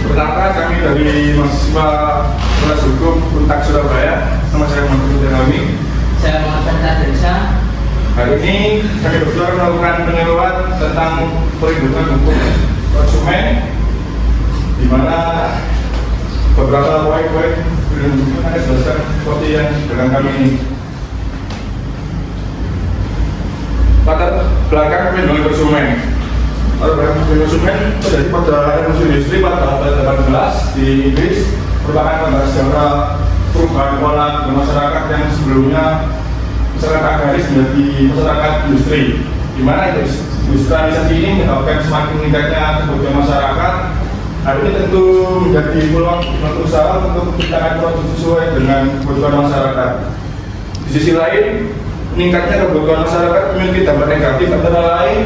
Pertama kami dari mahasiswa Fakultas Hukum Untak Surabaya. Nama saya Muhammad Kami. Saya Muhammad Densa. Hari ini kami berdua melakukan penyuluhan tentang perlindungan hukum konsumen, di mana beberapa poin-poin perlindungan hukum akan dijelaskan seperti yang dengan kami ini. Latar belakang perlindungan konsumen. Latar belakang perlindungan konsumen terjadi pada revolusi industri pada abad 18 di Inggris, merupakan tanda sejarah perubahan pola masyarakat yang sebelumnya masyarakat agraris menjadi masyarakat industri, di mana industrialisasi ini menyebabkan semakin meningkatnya kebutuhan masyarakat. Hal ini tentu menjadi peluang usaha untuk menciptakan produk sesuai dengan kebutuhan masyarakat. Di sisi lain, meningkatnya kebutuhan masyarakat memiliki dampak negatif, antara lain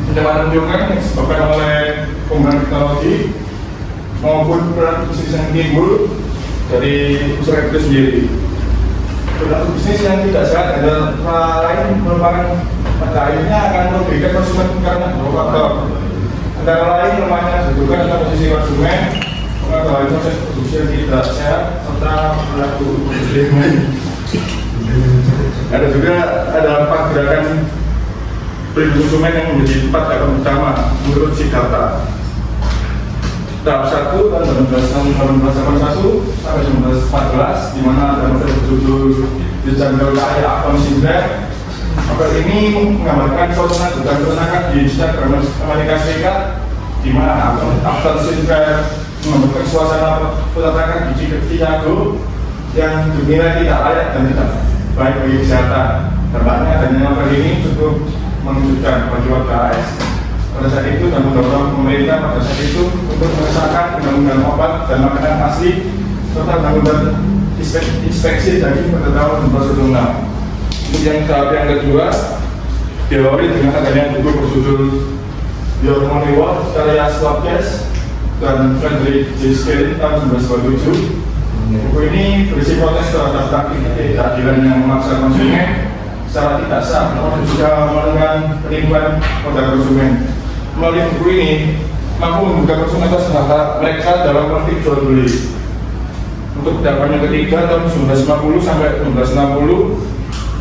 pencemaran lingkungan yang disebabkan oleh penggunaan teknologi maupun peran bisnis yang timbul dari masyarakat itu sendiri. Perilaku bisnis yang tidak sehat adalah lain merupakan pada akhirnya akan merugikan konsumen karena dua faktor, antara lain lemahnya kedudukan atau posisi konsumen, pengetahuan proses produksi yang tidak sehat, serta perilaku konsumen. Ada juga empat gerakan perlindungan konsumen yang menjadi 4 gerakan utama menurut Siddhartha. Tahap 1 tahun 1881 sampai 1914, di mana ada materi berjudul The Jungle Akon Syndrome. Novel ini menggambarkan suasana hutan peternakan di Amerika Serikat, di mana Akon Syndrome menggambarkan suasana peternakan di Chicago yang dinilai tidak layak dan tidak baik bagi kesehatan. Dampaknya adanya novel ini cukup mengejutkan bagi warga AS. Pada saat itu dan mendorong pemerintah pada saat itu untuk mengesahkan undang-undang obat dan makanan asli serta undang-undang inspeksi daging pada tahun 2006. Kemudian tahap yang kedua diawali dengan adanya buku berjudul Your Money Worth karya Slotcast dan Frederick J. Skelly tahun 1927. Buku ini berisi protes terhadap praktik ketidakadilan yang memaksa konsumen secara tidak sah, namun juga menekan penipuan pada konsumen. Melalui buku ini mampu membuka konsumen atas hak mereka dalam praktik jual beli. Untuk dakwaan yang ketiga tahun 1950 sampai 1960,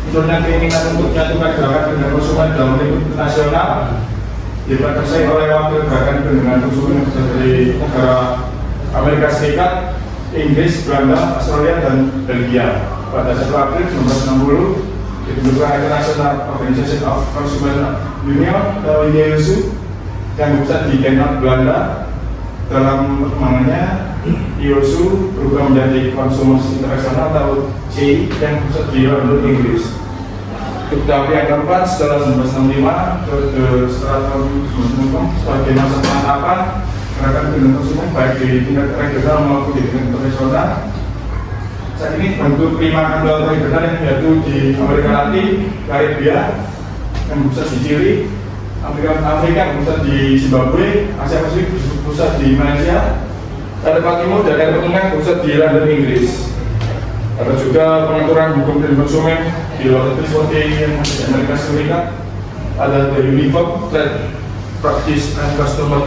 munculnya keinginan untuk menyatukan gerakan dengan konsumen dalam lingkup nasional diprakarsai oleh wakil gerakan perlindungan konsumen dari negara Amerika Serikat, Inggris, Belanda, Australia, dan Belgia. Pada 1 April 1960 dibentukkan International Organization of Consumer Union atau IOSU yang berpusat di Denmark, Belanda. Dalam perkembangannya, IOSU berubah menjadi Consumers International atau CI yang berpusat di London, Inggris. Untuk tahap yang keempat, setelah 1965 setelah tahun 1965 sebagai masa penetapan gerakan perlindungan konsumen baik di tingkat regional maupun di tingkat internasional. Saat ini bentuk 5 kantor regional yang yaitu di Amerika Latin, Karibia yang berpusat di Chili, Afrika yang berpusat di Zimbabwe, Asia Pasifik berpusat di Malaysia, Eropa Timur dan Eropa Tengah berpusat di London, Inggris. Ada juga pengaturan hukum perlindungan konsumen di luar negeri seperti yang di Amerika Serikat. Ada the Uniform Trade Practice and Customer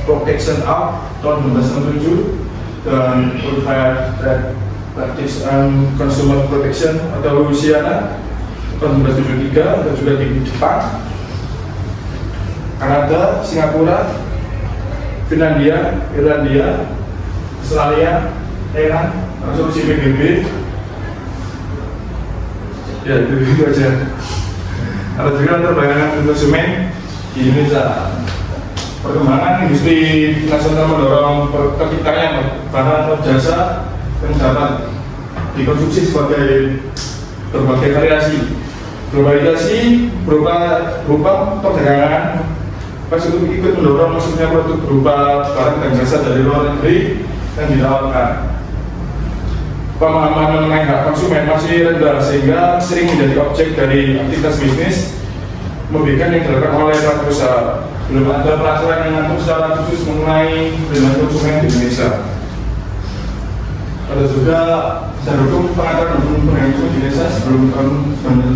Protection Act tahun 1997 dan Unified Trade Practice and Consumer Protection atau USIANA tahun 1973. dan juga di Jepang, Kanada, Singapura, Finlandia, Irlandia, Australia, Thailand, resolusi PBB. Ya itu aja. Ada juga latar belakang konsumen di Indonesia. Perkembangan industri nasional mendorong terciptanya barang atau jasa yang dapat dikonsumsi sebagai berbagai variasi. Globalisasi berupa perdagangan masuk ikut mendorong masuknya produk berupa barang dan jasa dari luar negeri yang ditawarkan. Pemahaman mengenai hak konsumen masih rendah sehingga sering menjadi objek dari aktivitas bisnis membiaykan yang dilakukan oleh pelaku usaha. Belum ada peraturan yang mengatur secara khusus mengenai perlindungan konsumen di Indonesia. Ada juga secara hukum pengaturan hukum perlindungan konsumen di Indonesia sebelum tahun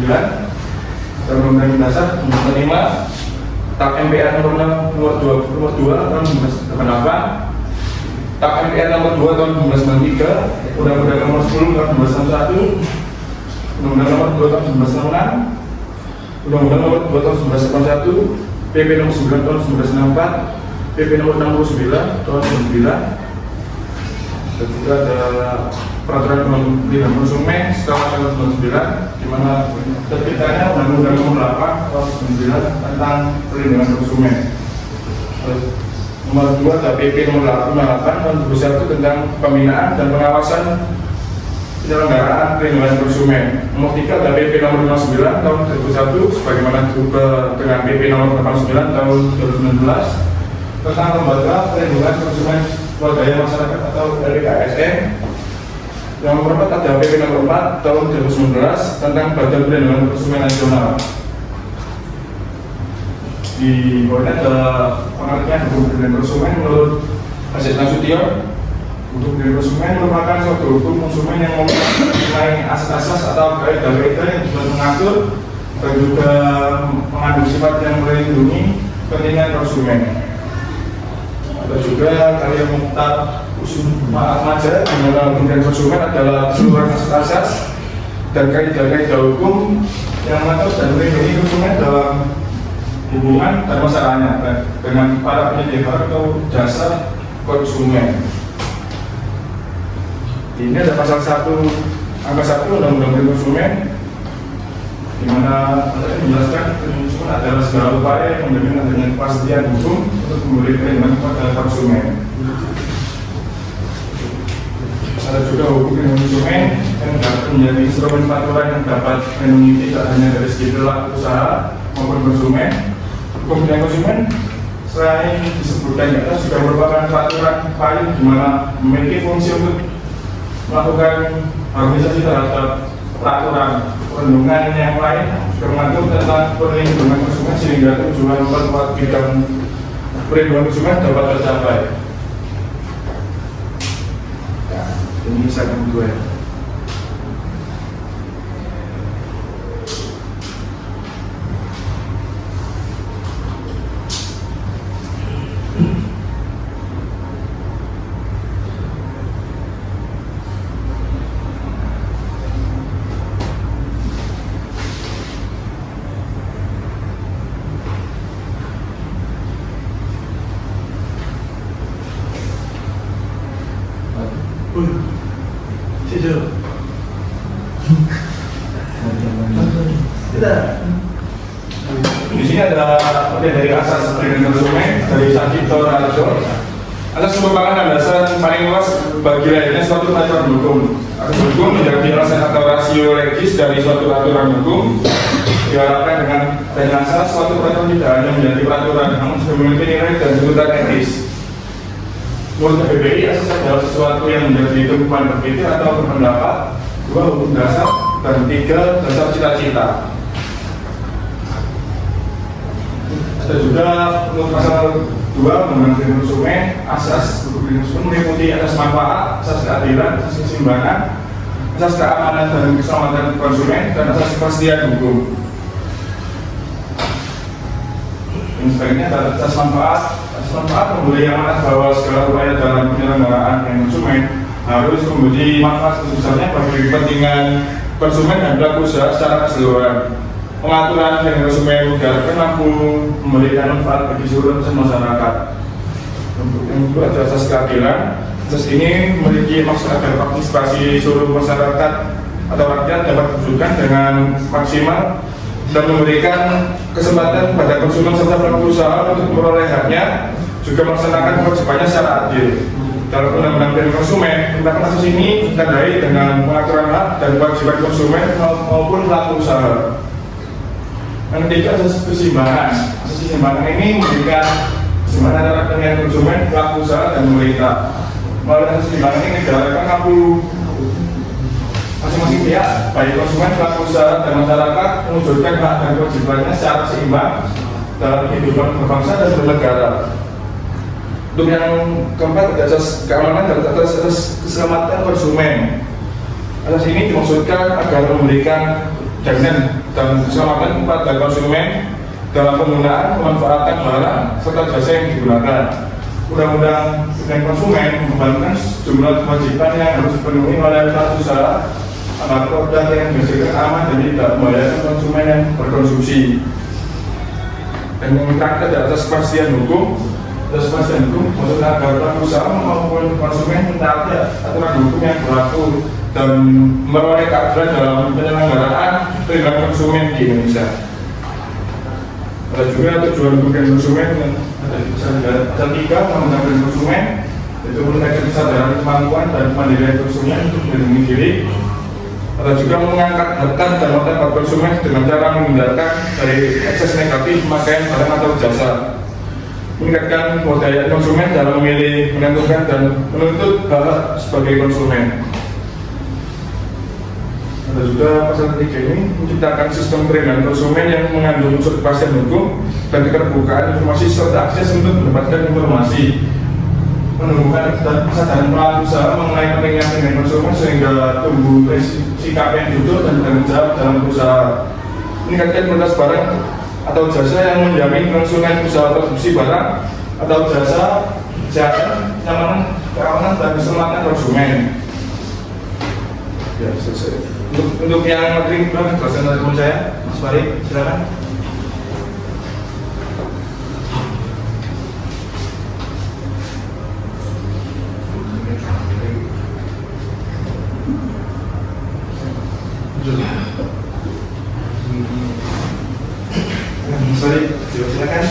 1999 dalam Undang-Undang Dasar 45 TAP MPR nomor 2 tahun 1988, TAP MPR nomor 2 tahun 1993, Undang-Undang nomor 10 tahun 1991, Undang-Undang nomor 2 tahun 1996, Undang-Undang nomor 2 tahun 1981, PP nomor 9 tahun 1964, PP nomor 69 tahun 2009, dan juga ada peraturan perlindungan konsumen setelah tahun 2009, di mana terbitnya Undang-Undang nomor 8 tahun 2009 tentang perlindungan konsumen. Nomor 2 ada PP nomor 8 tahun 2001 tentang pembinaan dan pengawasan penyelenggaraan perlindungan konsumen. Nomor 3 ada PP nomor 59 tahun 2001 sebagaimana juga dengan PP nomor 89 tahun 2019 tentang lembaga perlindungan konsumen swadaya masyarakat atau LPKSN. Yang nomor 4 ada PP nomor 4 tahun 2019 tentang Badan Perlindungan Konsumen Nasional. Di bawahnya ada pengertian hukum perlindungan konsumen menurut Hasil Nasution. Hukum perlindungan konsumen merupakan suatu hukum konsumen yang mempunyai asas-asas atau kaidah-kaidah yang juga mengatur dan juga mengandung sifat yang melindungi kepentingan konsumen. Ada juga karya Mukhtar Atmaja di mana kepentingan konsumen adalah keseluruhan asas-asas dan kaidah-kaidah hukum yang mengatur dan melindungi konsumen dalam hubungan dan masalahnya dengan para penyedia atau jasa konsumen. Ini ada pasal 1 angka 1 Undang-Undang Konsumen, di mana menjelaskan konsumen adalah segala upaya yang menjamin adanya kepastian hukum untuk memberi perlindungan kepada konsumen. Ada juga hukum perlindungan konsumen yang dapat menjadi instrumen peraturan yang dapat melindungi tidak hanya dari segi pelaku usaha maupun konsumen. Hukum perlindungan konsumen selain disebutkan di atas juga merupakan peraturan paling di mana memiliki fungsi untuk melakukan harmonisasi terhadap peraturan perlindungan yang lain juga mengatur tentang perlindungan konsumen sehingga tujuan memperkuat bidang perlindungan konsumen dapat tercapai. Ya, ini segmen 2 ya. Di sini ada dari asas perlindungan konsumen dari Sakito Rajo. Asas merupakan landasan paling luas bagi lahirnya suatu peraturan hukum. Asas hukum menjadi alasan atau rasio legis dari suatu peraturan hukum. Diharapkan dengan asas suatu peraturan tidak hanya menjadi peraturan, namun juga memiliki nilai dan tuntutan etis. Menurut PBI, asas adalah sesuatu yang menjadi tumpuan berpikir atau berpendapat, 2 hukum dasar, dan 3 dasar cita-cita. Ada juga untuk pasal 2 Undang-Undang Konsumen, asas hukum konsumen meliputi asas manfaat, asas keadilan, asas keseimbangan, asas keamanan dan keselamatan konsumen, dan asas kepastian hukum. Yang sebagainya adalah asas manfaat. Asas manfaat memberi amanat bahwa segala upaya dalam penyelenggaraan yang konsumen harus memberi manfaat sebesarnya bagi kepentingan konsumen dan pelaku usaha secara keseluruhan. Pengaturan yang konsumen diharapkan mampu memberikan manfaat bagi seluruh masyarakat. Untuk yang kedua ada asas keadilan. Asas ini memiliki maksud agar partisipasi seluruh masyarakat atau rakyat dapat diwujudkan dengan maksimal dan memberikan kesempatan pada konsumen serta pelaku usaha untuk memperoleh haknya, juga melaksanakan kewajibannya secara adil. Dalam Undang-Undang Perlindungan Konsumen, tentang kasus ini ditandai dengan pengaturan hak dan kewajiban konsumen maupun pelaku usaha. Yang ketiga, asas keseimbangan. Asas keseimbangan ini memberikan keseimbangan antara kepentingan konsumen, pelaku usaha, dan pemerintah. Melalui asas keseimbangan ini diharapkan mampu masing-masing pihak, baik konsumen, pelaku usaha, dan masyarakat mewujudkan hak dan kewajibannya secara seimbang dalam kehidupan berbangsa dan bernegara. Untuk yang keempat, ada asas keamanan dan asas keselamatan konsumen. Asas ini dimaksudkan agar memberikan jaminan dan keselamatan kepada konsumen dalam penggunaan, pemanfaatan barang serta jasa yang digunakan. Undang-Undang Perlindungan Konsumen membangun sejumlah kewajiban yang harus dipenuhi oleh pelaku usaha agar produk yang dihasilkan aman dan tidak membahayakan konsumen yang berkonsumsi. Dan yang terakhir ada atas kepastian hukum. Atas kepastian hukum maksudnya agar pelaku usaha maupun konsumen mentaati aturan hukum yang berlaku dan memperoleh keadilan dalam penyelenggaraan perlindungan konsumen di Indonesia. Ada juga tujuan perlindungan konsumen yang ada di pasal 3 Undang-Undang Perlindungan Konsumen, itu meningkatkan kesadaran kemampuan dan kemandirian konsumen untuk melindungi diri. Ada juga mengangkat harga dan martabat konsumen dengan cara menghindarkan dari ekses negatif pemakaian barang atau jasa, meningkatkan kewaspadaan konsumen dalam memilih, menentukan dan menuntut hak sebagai konsumen. Ada juga pasal 3 ini menciptakan sistem perlindungan konsumen yang mengandung unsur kepastian hukum dan keterbukaan informasi serta akses untuk mendapatkan informasi, menumbuhkan kesadaran pelaku usaha mengenai pentingnya perlindungan konsumen sehingga tumbuh sikap yang jujur dan bertanggung jawab dalam usaha, meningkatkan kualitas barang atau jasa yang menjamin kelangsungan usaha produksi barang atau jasa, kesehatan, kenyamanan, keamanan dan keselamatan konsumen. Ya, selesai. Untuk yang materi kurang, jelasan dari teman saya, Mas Farid, silakan. Mas Farid, silakan.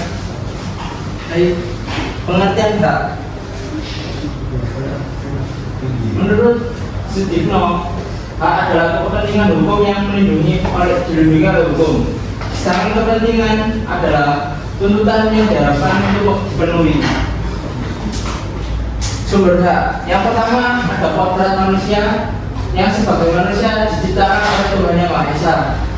Baik, pengertian tak? Menurut Sudikno, hak adalah kepentingan hukum yang dilindungi oleh hukum. Sedangkan kepentingan adalah tuntutan yang diharapkan untuk dipenuhi. Sumber hak yang pertama ada kodrat manusia yang sebagai manusia diciptakan oleh Tuhan Yang Maha Esa.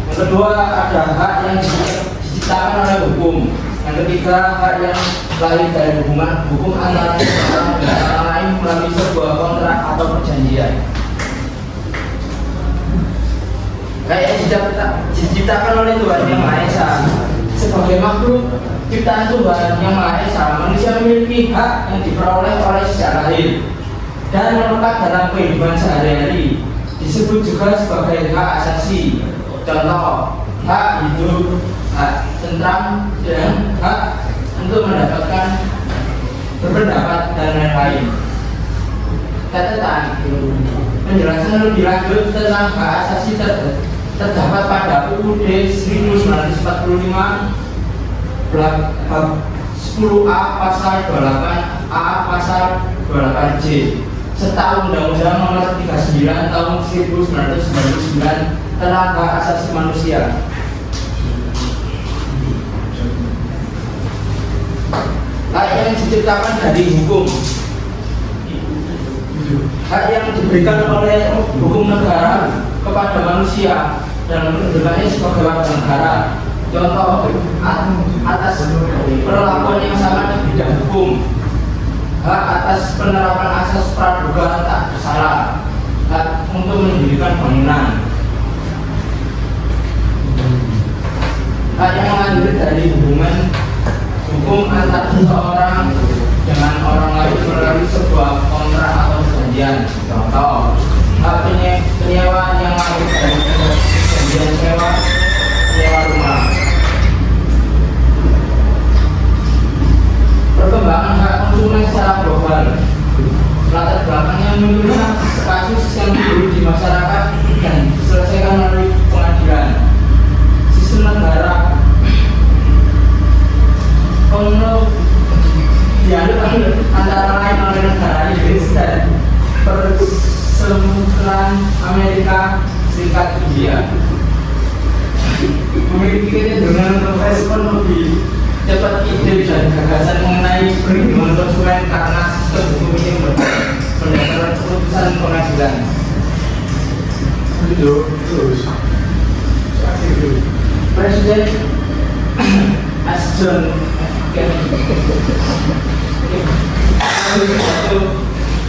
Yang kedua ada hak yang diciptakan oleh hukum. Yang ketiga hak yang lahir dari hubungan hukum antara orang dan orang lain melalui sebuah kontrak atau perjanjian. Kayak diciptakan oleh Tuhan Yang Maha Esa. Sebagai makhluk ciptaan Tuhan Yang Maha Esa, manusia memiliki hak yang diperoleh oleh sejak lahir dan melekat dalam kehidupan sehari-hari. Disebut juga sebagai hak asasi. Contoh, hak hidup, hak tentram, dan hak untuk mendapatkan berpendapat dan lain-lain. Catatan, penjelasan lebih lanjut tentang hak asasi terdapat pada UUD 1945 bab 10A pasal 28A pasal 28J serta Undang-Undang Nomor 39 Tahun 1999 tentang hak asasi manusia. Hak yang diciptakan dari hukum, hak yang diberikan oleh hukum negara kepada manusia dalam kedudukannya sebagai warga negara. Contoh, atas perlakuan yang sama di bidang hukum, hak atas penerapan asas praduga tak bersalah, hak untuk mendirikan bangunan, hak yang mengalir dari hubungan hukum antara seseorang dengan orang lain melalui sebuah kontrak atau perjanjian. Contoh, hak penyewa yang lahir dari perjanjian sewa rumah. Perkembangan hak konsumen secara global. Latar belakangnya menurut kasus yang dulu di masyarakat dan diselesaikan melalui pengadilan. Sistem negara dianut antara lain oleh negara Inggris dan Persemakmuran Amerika Serikat India. Memiliki kecenderungan untuk respon lebih cepat ide dan gagasan mengenai perlindungan konsumen karena sistem hukum ini berdasarkan keputusan pengadilan. Presiden John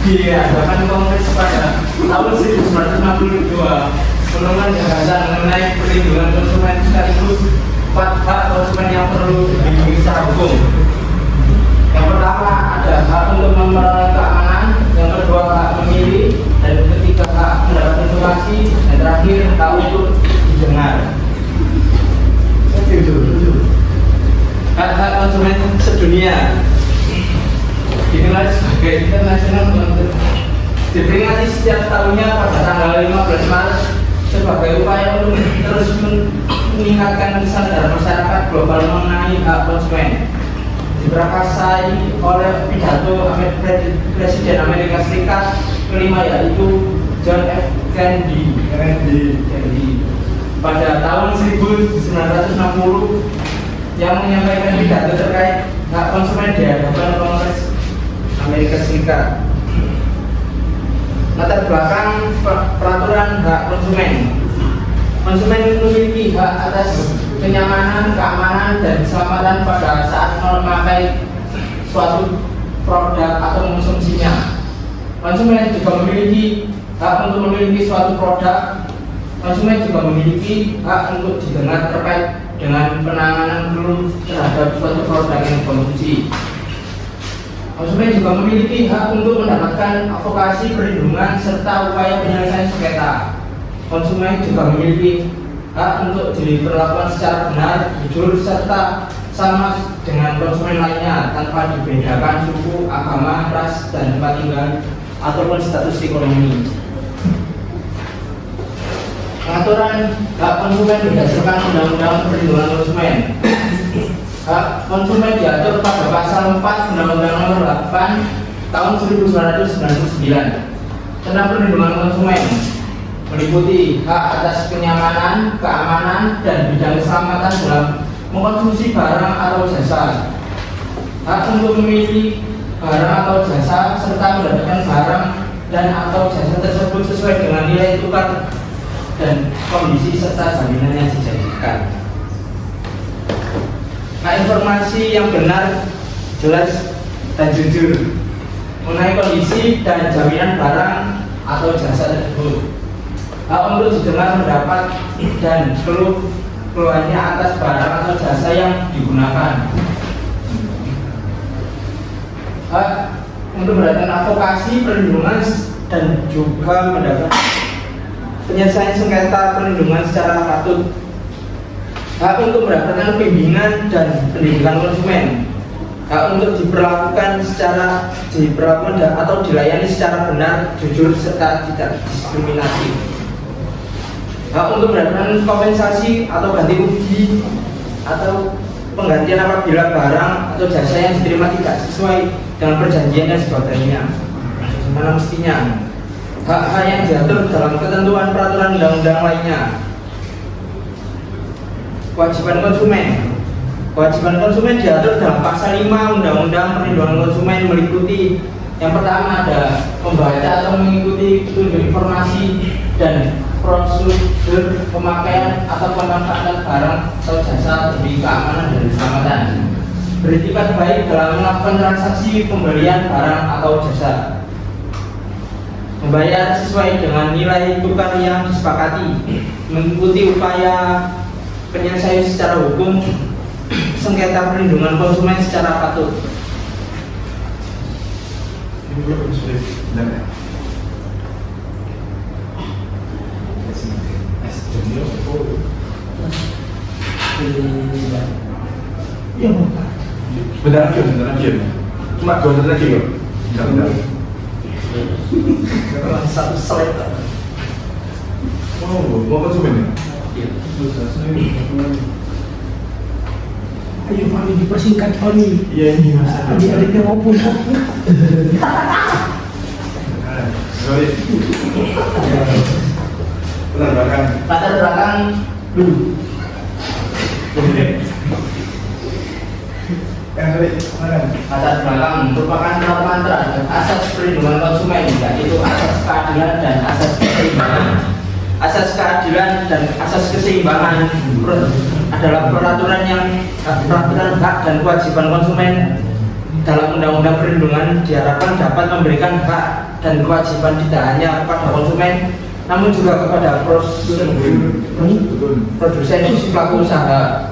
diadakan kongres pada tahun 1962 menemukan gagasan mengenai perlindungan konsumen sekaligus 4 hak konsumen yang perlu dilindungi secara hukum. Yang pertama ada hak untuk memperoleh keamanan, yang kedua hak memilih, dan ketiga hak mendapat informasi, dan terakhir hak untuk didengar. Hak-hak konsumen sedunia dinilai sebagai internasional diperingati setiap tahunnya pada tanggal 15 Maret sebagai upaya untuk terus meningkatkan kesadaran masyarakat global mengenai hak konsumen. Diprakarsai oleh pidato Presiden Amerika Serikat kelima, yaitu John F. Kennedy pada tahun 1960 yang menyampaikan pidato terkait hak konsumen di hadapan Kongres Amerika Serikat. Latar belakang peraturan hak konsumen. Konsumen memiliki hak atas kenyamanan, keamanan, dan keselamatan pada saat memakai suatu produk atau mengonsumsinya. Konsumen juga memiliki hak untuk memiliki suatu produk. Konsumen juga memiliki hak untuk didengar terkait dengan penanganan keluh terhadap suatu produk yang dikonsumsi. Konsumen juga memiliki hak untuk mendapatkan advokasi, perlindungan, serta upaya penyelesaian sengketa. Konsumen juga memiliki hak untuk diperlakukan secara benar, jujur, serta sama dengan konsumen lainnya tanpa dibedakan suku, agama, ras, dan tempat tinggal ataupun status ekonomi. Pengaturan hak konsumen berdasarkan Undang-Undang Perlindungan Konsumen. Hak konsumen diatur pada pasal 4 Undang-Undang Nomor 8 Tahun 1999 tentang perlindungan konsumen, meliputi hak atas kenyamanan, keamanan, dan bidang keselamatan dalam mengkonsumsi barang atau jasa. Hak untuk memilih barang atau jasa serta mendapatkan barang dan atau jasa tersebut sesuai dengan nilai tukar dan kondisi serta jaminan yang dijanjikan. Nah, informasi yang benar, jelas, dan jujur mengenai kondisi dan jaminan barang atau jasa tersebut. Hak untuk didengar pendapat dan keluhannya atas barang atau jasa yang digunakan. Hak untuk mendapatkan advokasi, perlindungan, dan juga mendapat penyelesaian sengketa perlindungan secara patut. Hak untuk mendapatkan bimbingan dan pendidikan konsumen. Hak untuk diperlakukan atau dilayani secara benar, jujur, serta tidak diskriminatif. Hak untuk mendapatkan kompensasi atau ganti rugi atau penggantian apabila barang atau jasa yang diterima tidak sesuai dengan perjanjian yang sebagainya. Mana mestinya. Hak-hak yang diatur dalam ketentuan peraturan undang-undang lainnya. Kewajiban konsumen. Kewajiban konsumen diatur dalam pasal 5 Undang-Undang Perlindungan Konsumen, meliputi yang pertama ada membaca atau mengikuti petunjuk informasi dan prosedur pemakaian atau pemanfaatan barang atau jasa demi keamanan dan keselamatan. Beretikat baik dalam melakukan transaksi pembelian barang atau jasa. Membayar sesuai dengan nilai tukar yang disepakati. Mengikuti upaya penyelesaian secara hukum sengketa perlindungan konsumen secara patut. Ini belum sudah benar ya? Bentar lagi. Cuma 2 menit lagi kok. Bentar. Satu slide. Oh, mau konsumen ya? Ayo Fani dipersingkat Fani. Iya ini mas. Adik-adiknya maupun. Sorry. Latar belakang. Latar belakang dulu. Latar belakang merupakan norma terhadap asas perlindungan konsumen, yaitu asas keadilan dan asas keseimbangan. Asas keadilan dan asas keseimbangan adalah peraturan hak dan kewajiban konsumen dalam Undang-Undang Perlindungan diharapkan dapat memberikan hak dan kewajiban tidak hanya kepada konsumen, namun juga kepada produsen pelaku usaha.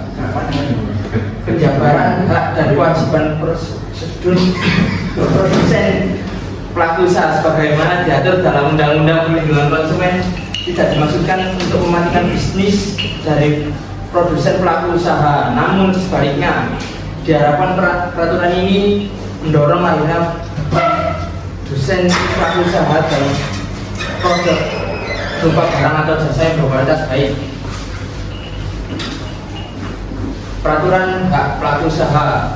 penjabaran hak dan kewajiban prosedur produsen pelaku usaha sebagaimana diatur dalam Undang-Undang Perlindungan Konsumen tidak dimaksudkan untuk mematikan bisnis dari produsen pelaku usaha, namun sebaliknya diharapkan peraturan ini mendorong lahirnya produsen pelaku usaha dalam produk berupa barang atau jasa yang berkualitas baik. Peraturan hak pelaku usaha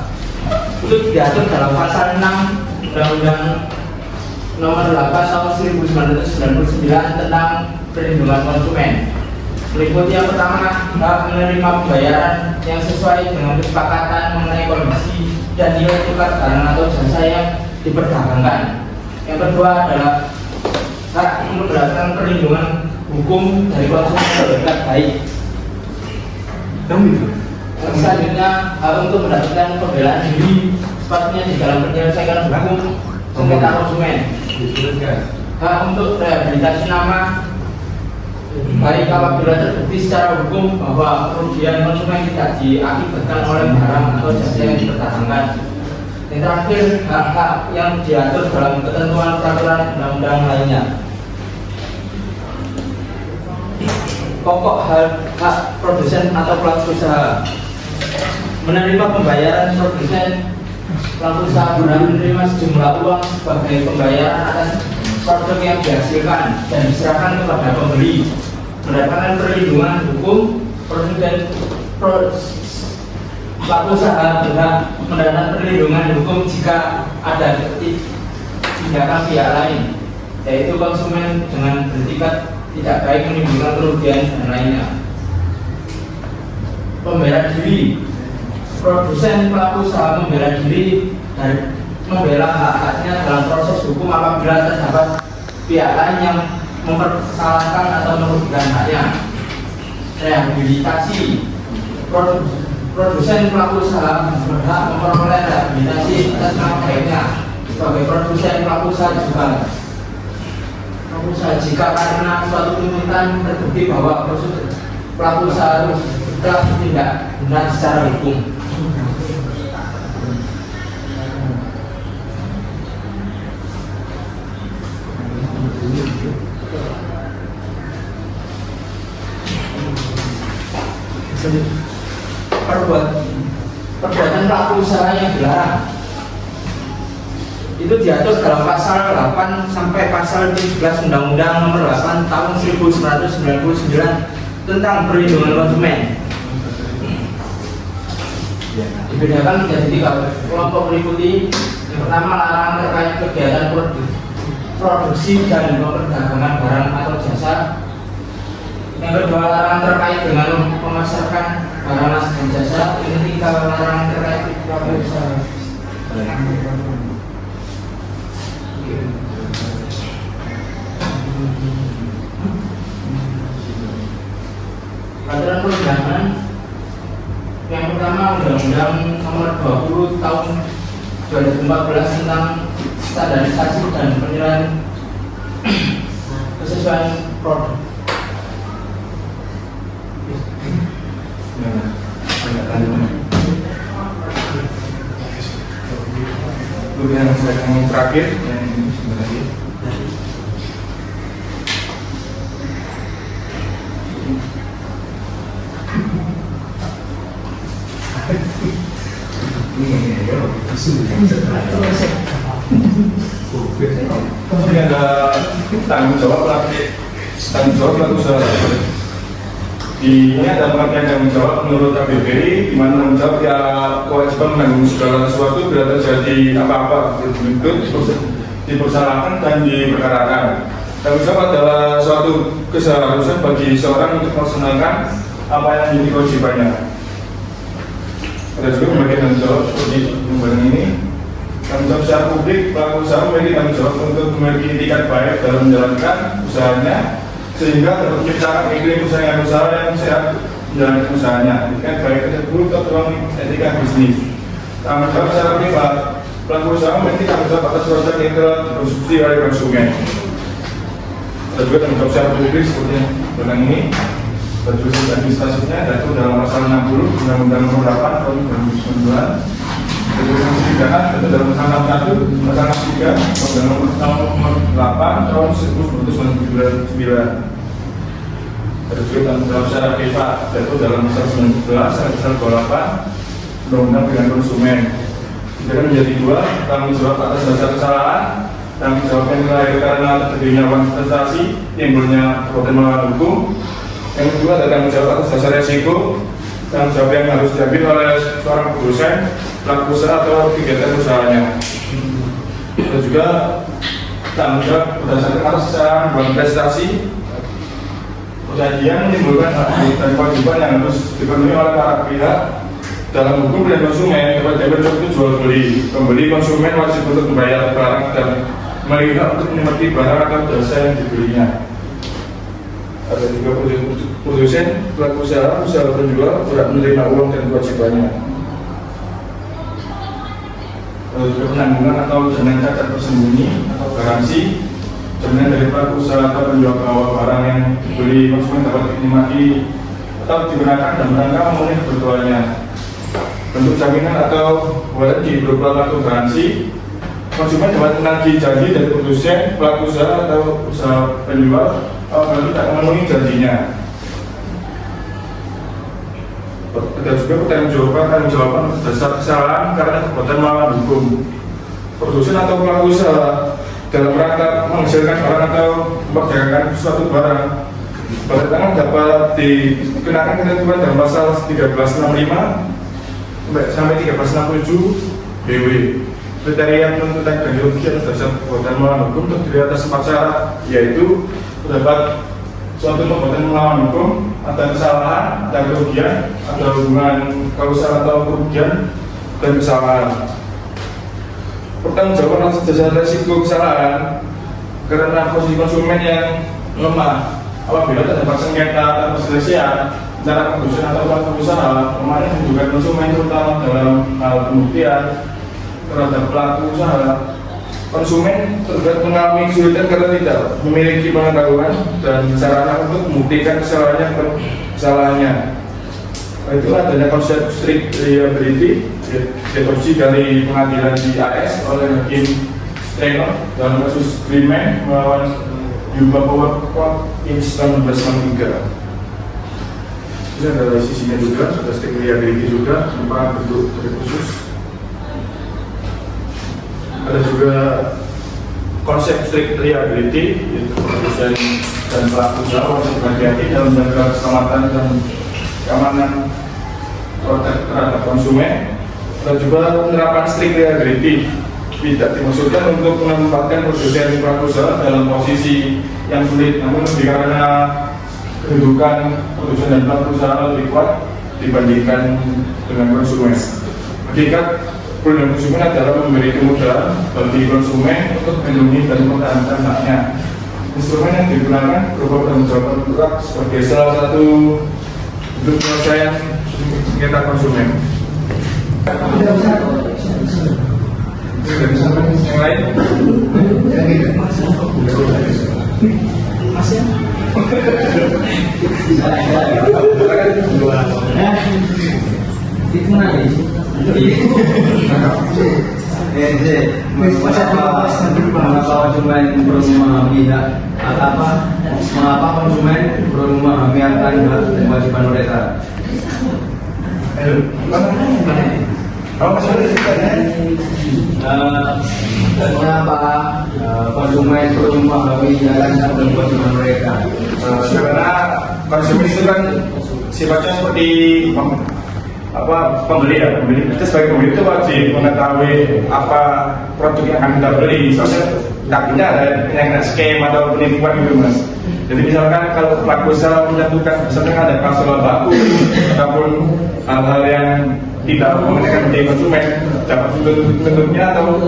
itu diatur dalam pasal 6 Undang-Undang Nomor 8 Tahun 1999 tentang Perlindungan Konsumen. Meliputi yang pertama, hak menerima pembayaran yang sesuai dengan kesepakatan mengenai kondisi dan nilai tukar barang atau jasa yang diperdagangkan. Yang kedua adalah hak mendapatkan perlindungan hukum dari konsumen yang berbuat baik. Yang selanjutnya, hak untuk mendapatkan pembelaan diri sepatutnya di dalam penyelesaian hukum sengketa konsumen. Hak untuk rehabilitasi nama baik apabila terbukti secara hukum bahwa kerugian konsumen tidak diakibatkan oleh barang atau jasa yang diperdagangkan. Yang terakhir, hak-hak yang diatur dalam ketentuan peraturan undang-undang lainnya. Pokok hak produsen atau pelaku usaha menerima pembayaran produsen pelaku usaha berhak menerima sejumlah uang sebagai pembayaran atas produk yang dihasilkan dan diserahkan kepada pembeli. Mendapatkan perlindungan hukum, produsen pelaku usaha berhak mendapatkan perlindungan hukum jika ada tindakan pihak lain, yaitu konsumen dengan beretikat tidak baik menimbulkan kerugian dan lainnya. Pembela diri, produsen pelaku usaha membela diri dan membela hak-haknya dalam proses hukum apabila terdapat pihak lain yang mempersalahkan atau merugikan haknya. Rehabilitasi, produsen pelaku usaha berhak memperoleh rehabilitasi atas nama baiknya sebagai produsen pelaku usaha jika karena suatu tuntutan terbukti bahwa pelaku usaha telah tidak benar secara hukum. Perbuatan pelaku usaha yang dilarang itu diatur dalam pasal 8 sampai pasal 17 Undang-Undang Nomor 8 Tahun 1999 tentang Perlindungan Konsumen. Dibedakan menjadi 3 kelompok meliputi: yang pertama, larangan terkait kegiatan produksi dan perdagangan barang atau jasa. Yang kedua, larangan terkait dengan memasarkan barang dan jasa. Yang ketiga, larangan terkait pelaku usaha. Peraturan perundangan yang pertama, Undang-Undang Nomor 20 Tahun 2014 tentang standarisasi dan penilaian kesesuaian produk. Kemudian yang terakhir yang sebenarnya kemudian ada tanggung jawab pelaku usaha. Ini ada pengertian tanggung jawab menurut KBBI, di mana tanggung jawab ya kewajiban menanggung segala sesuatu bila terjadi apa-apa dipersalahkan dan diperkarakan. Tanggung jawab adalah suatu keseharusan bagi seorang untuk melaksanakan apa yang menjadi kewajibannya. Ada juga pembagian tanggung jawab seperti barang ini. Tanggung jawab secara publik, pelaku usaha memiliki tanggung jawab untuk memiliki etikat baik dalam menjalankan usahanya, sehingga terciptakan iklim usaha yang sehat menjalankan usahanya. Etikat baik tersebut tertuang etika bisnis. Tanggung jawab secara privat, pelaku usaha memiliki tanggung jawab atas produk yang telah dikonsumsi oleh konsumen. Ada juga tanggung jawab secara publik seperti barang ini. Berjurusan administrasinya yaitu dalam pasal 60 Undang-Undang Nomor 8 Tahun 2009. Berjurusan pidana yaitu dalam pasal 61 pasal 63 Undang-Undang Nomor 8 Tahun 1999. Berjurusan dalam syarat privat yaitu dalam pasal 19 pasal 28 Undang-Undang Perlindungan Konsumen. Jadi menjadi dua, tanggung jawab atas dasar kesalahan, tanggung jawab yang lahir karena terjadinya kontestasi, timbulnya perbuatan melawan hukum. Yang kedua adalah tanggung jawab atas dasar resiko, tanggung jawab yang harus diambil oleh seorang produsen, pelaku usaha atau kegiatan usahanya. Dan juga tanggung jawab berdasarkan atas kesalahan buat prestasi, perjanjian menimbulkan hak dan kewajiban yang harus dipenuhi oleh para pihak. Dalam hukum dan konsumen, kewajiban itu jual beli. Pembeli konsumen wajib untuk membayar barang dan melihat untuk menikmati barang atau jasa yang dibelinya. Ada juga produsen, pelaku usaha, usaha penjual berhak menerima uang dan kewajibannya. Ada juga penanggungan atau jaminan cacat tersembunyi atau garansi. Jaminan dari pelaku usaha atau penjual bahwa barang yang dibeli konsumen dapat dinikmati atau digunakan dalam rangka memenuhi kebutuhannya. Bentuk jaminan atau warranty berupa kartu garansi. Konsumen dapat menagih janji dari produsen, pelaku usaha atau usaha penjual apabila tidak memenuhi janjinya. Ada juga pertanggungjawaban atas dasar kesalahan karena perbuatan melawan hukum. Produsen atau pelaku usaha dalam rangka menghasilkan barang atau memperdagangkan suatu barang, pertentangan dapat dikenakan ketentuan dalam pasal 1365 sampai 1367 BW. Kriteria penuntutan dan rugi atas dasar perbuatan melawan hukum terdiri atas 4 syarat, yaitu terdapat suatu perbuatan melawan hukum, ada kesalahan, ada kerugian, ada hubungan kausal atau kerugian dan kesalahan. Pertanggungjawaban atas dasar resiko kesalahan karena posisi konsumen yang lemah apabila terdapat sengketa atau perselisihan antara produsen atau pelaku usaha, kemarin juga konsumen terutama dalam hal pembuktian terhadap pelaku usaha. Konsumen terlihat mengalami kesulitan karena tidak memiliki pengetahuan dan sarana untuk membuktikan kesalahannya. Itu adanya konsep strict liability diadopsi dari pengadilan di AS oleh Hakim Steno dalam kasus Greenman melawan Yuba Power Corp in 1993. Ini ada sisinya juga, ada strict liability juga, berupa bentuk khusus. Ada juga konsep strict liability, yaitu produsen dan pelaku usaha wajib berhati-hati dalam menjaga keselamatan dan keamanan produk terhadap konsumen. Dan juga penerapan strict liability tidak dimaksudkan untuk menempatkan produsen pelaku usaha dalam posisi yang sulit, namun karena kedudukan produsen dan pelaku usaha lebih kuat dibandingkan dengan konsumen. Hakikat perlindungan konsumen adalah memberi kemudahan bagi konsumen untuk melindungi dan mempertahankan haknya. Instrumen yang digunakan berupa pertanggungjawaban mutlak sebagai salah satu bentuk penyelesaian sengketa konsumen. Yang lain? Itu mana? Mengapa konsumen perlu memahami hak apa? Mengapa konsumen perlu memahami akan hak dan kewajiban mereka? Mengapa konsumen perlu memahami hak dan kewajiban mereka? Karena konsumen itu kan sifatnya seperti pembeli ya, kita sebagai pembeli itu wajib mengetahui apa produk yang akan kita beli. Soalnya takutnya ada yang kena scam atau penipuan gitu mas. Jadi misalkan kalau pelaku usaha menyatukan, misalkan ada klausul baku ataupun hal-hal yang tidak mengenai di konsumen, dapat bentuknya atau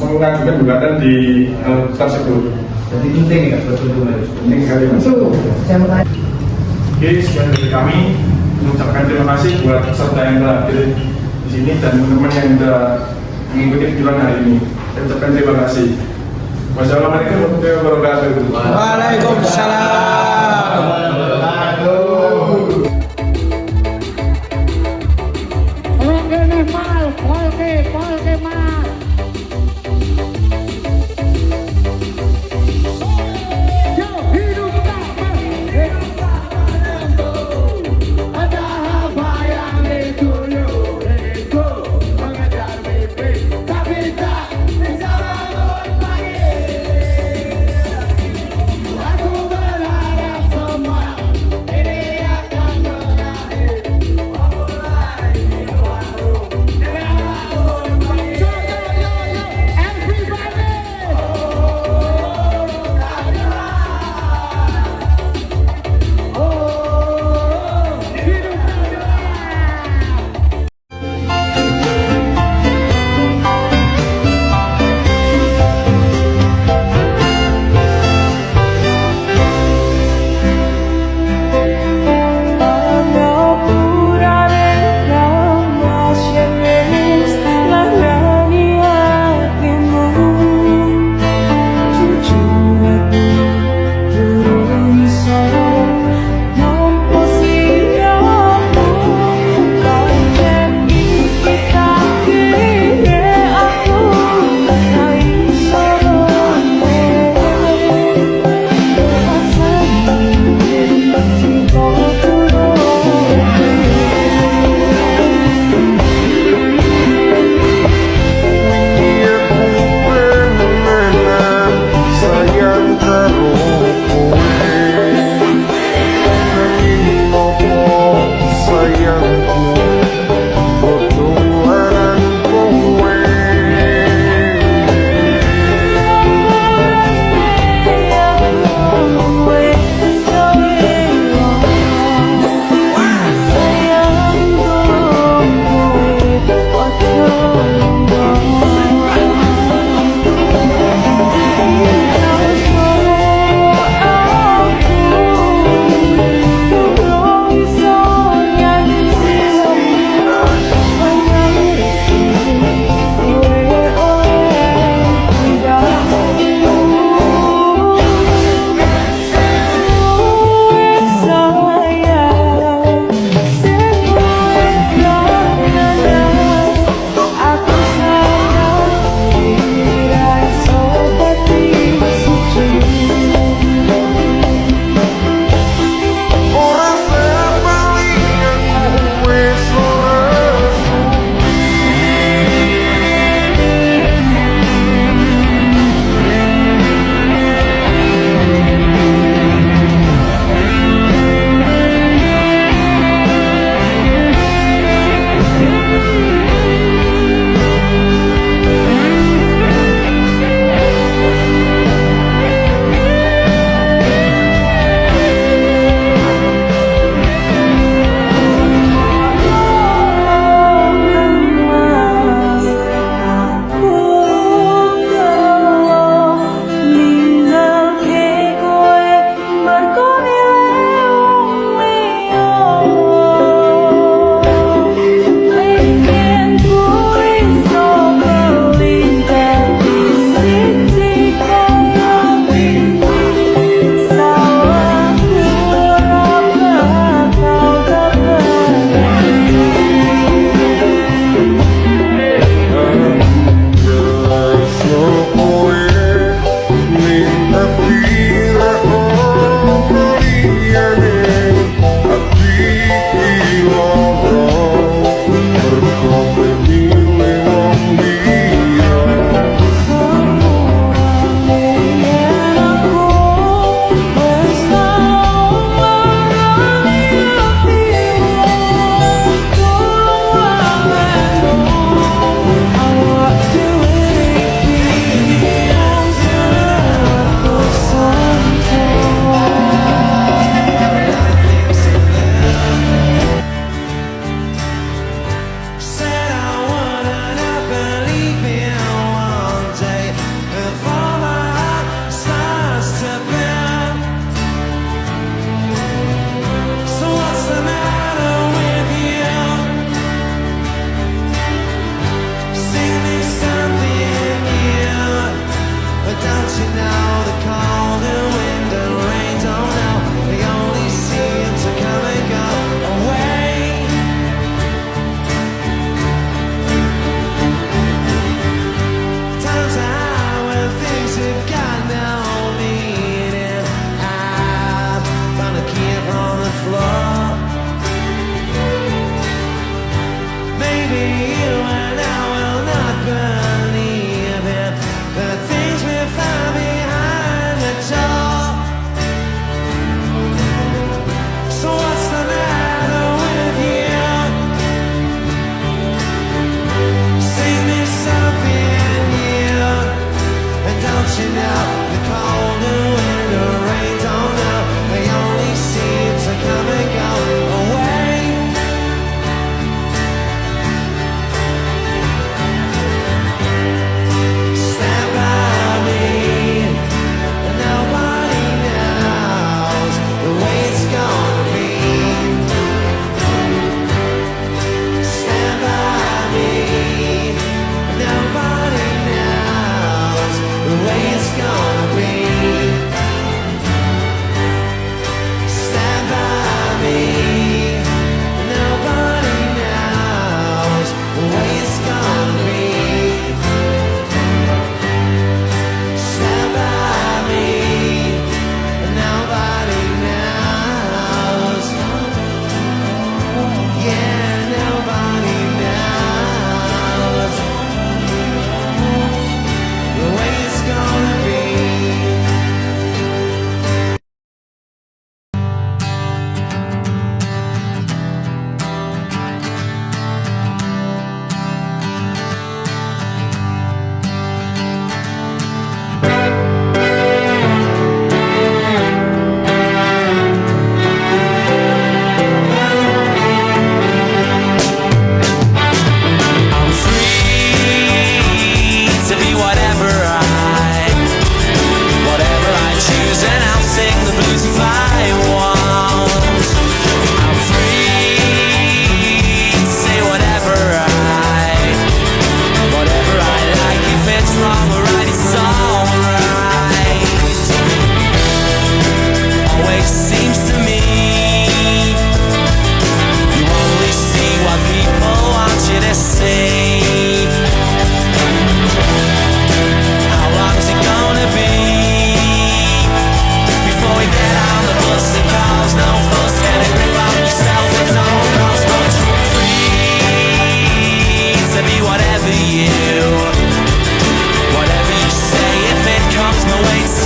mengajukan gugatan di tersebut. Jadi penting ya konsumen. Penting sekali mas. Oke, sekian dari kami. Mengucapkan terima kasih buat peserta yang telah hadir di sini dan teman-teman yang sudah mengikuti kejuaraan hari ini. Saya ucapkan terima kasih. Wassalamualaikum warahmatullahi wabarakatuh. Waalaikumsalam.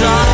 time.